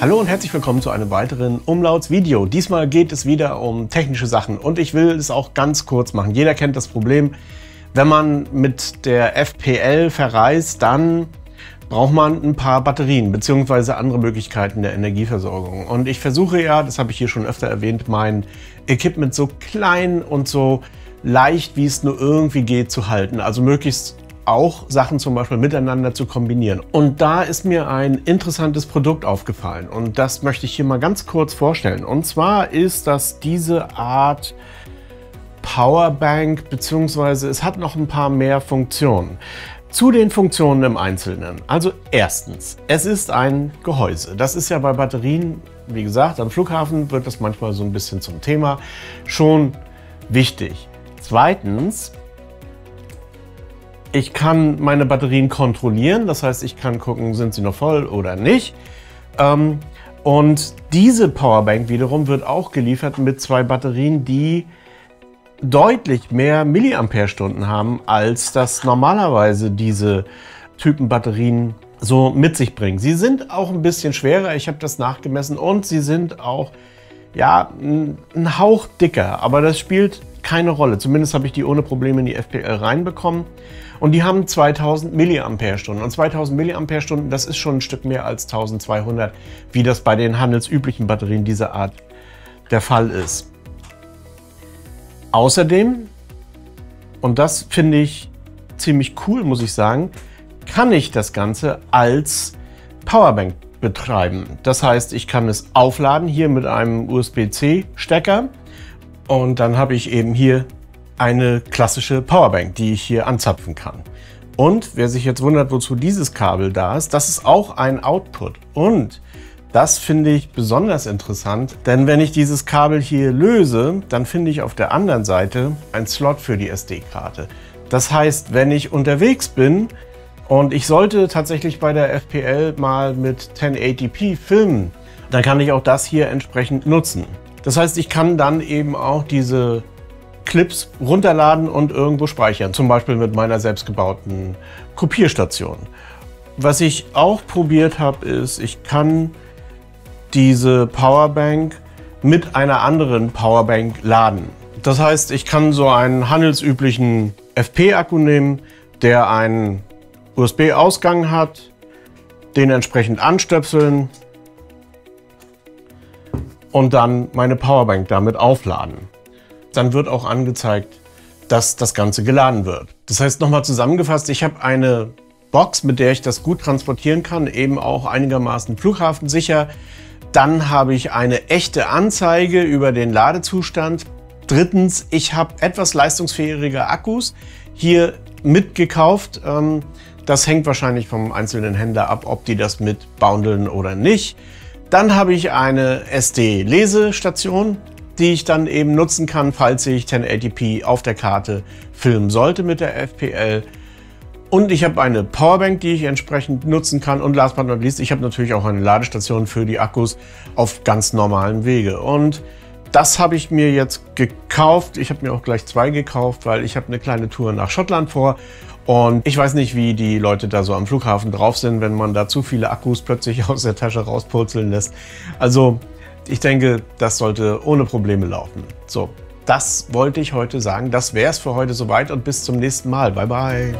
Hallo und herzlich willkommen zu einem weiteren Umlauts-Video. Diesmal geht es wieder um technische Sachen und ich will es auch ganz kurz machen. Jeder kennt das Problem, wenn man mit der FPL verreist, dann braucht man ein paar Batterien bzw. andere Möglichkeiten der Energieversorgung. Und ich versuche ja, das habe ich hier schon öfter erwähnt, mein Equipment so klein und so leicht wie es nur irgendwie geht zu halten. Also möglichst auch Sachen zum Beispiel miteinander zu kombinieren. Und da ist mir ein interessantes Produkt aufgefallen und das möchte ich hier mal ganz kurz vorstellen. Und zwar ist das diese Art Powerbank, beziehungsweise es hat noch ein paar mehr Funktionen. Zu den Funktionen im Einzelnen. Also erstens, es ist ein Gehäuse. Das ist ja bei Batterien, wie gesagt, am Flughafen wird das manchmal so ein bisschen zum Thema, schon wichtig. Zweitens, ich kann meine Batterien kontrollieren, das heißt, ich kann gucken, sind sie noch voll oder nicht. Und diese Powerbank wiederum wird auch geliefert mit zwei Batterien, die deutlich mehr Milliampere-Stunden haben, als das normalerweise diese Typen Batterien so mit sich bringen. Sie sind auch ein bisschen schwerer, ich habe das nachgemessen, und sie sind auch ja, ein Hauch dicker, aber das spielt keine Rolle. Zumindest habe ich die ohne Probleme in die FPL reinbekommen. Und die haben 2000 Milliampere-Stunden. Und 2000 Milliampere-Stunden, das ist schon ein Stück mehr als 1200, wie das bei den handelsüblichen Batterien dieser Art der Fall ist. Außerdem, und das finde ich ziemlich cool, muss ich sagen, kann ich das Ganze als Powerbank betreiben. Das heißt, ich kann es aufladen hier mit einem USB-C-Stecker. Und dann habe ich eben hier eine klassische Powerbank, die ich hier anzapfen kann. Und wer sich jetzt wundert, wozu dieses Kabel da ist, das ist auch ein Output. Und das finde ich besonders interessant, denn wenn ich dieses Kabel hier löse, dann finde ich auf der anderen Seite einen Slot für die SD-Karte. Das heißt, wenn ich unterwegs bin und ich sollte tatsächlich bei der FPL mal mit 1080p filmen, dann kann ich auch das hier entsprechend nutzen. Das heißt, ich kann dann eben auch diese Clips runterladen und irgendwo speichern, zum Beispiel mit meiner selbstgebauten Kopierstation. Was ich auch probiert habe, ist, ich kann diese Powerbank mit einer anderen Powerbank laden. Das heißt, ich kann so einen handelsüblichen FP-Akku nehmen, der einen USB-Ausgang hat, den entsprechend anstöpseln und dann meine Powerbank damit aufladen. Dann wird auch angezeigt, dass das Ganze geladen wird. Das heißt, nochmal zusammengefasst, ich habe eine Box, mit der ich das gut transportieren kann, eben auch einigermaßen flughafensicher. Dann habe ich eine echte Anzeige über den Ladezustand. Drittens, ich habe etwas leistungsfähige Akkus hier mitgekauft. Das hängt wahrscheinlich vom einzelnen Händler ab, ob die das mit bundeln oder nicht. Dann habe ich eine SD-Lesestation, die ich dann eben nutzen kann, falls ich 1080p auf der Karte filmen sollte mit der FPL. Und ich habe eine Powerbank, die ich entsprechend nutzen kann. Und last but not least, ich habe natürlich auch eine Ladestation für die Akkus auf ganz normalem Wege. Und das habe ich mir jetzt gekauft. Ich habe mir auch gleich zwei gekauft, weil ich habe eine kleine Tour nach Schottland vor. Und ich weiß nicht, wie die Leute da so am Flughafen drauf sind, wenn man da zu viele Akkus plötzlich aus der Tasche rauspurzeln lässt. Also ich denke, das sollte ohne Probleme laufen. So, das wollte ich heute sagen. Das wäre es für heute soweit und bis zum nächsten Mal. Bye, bye.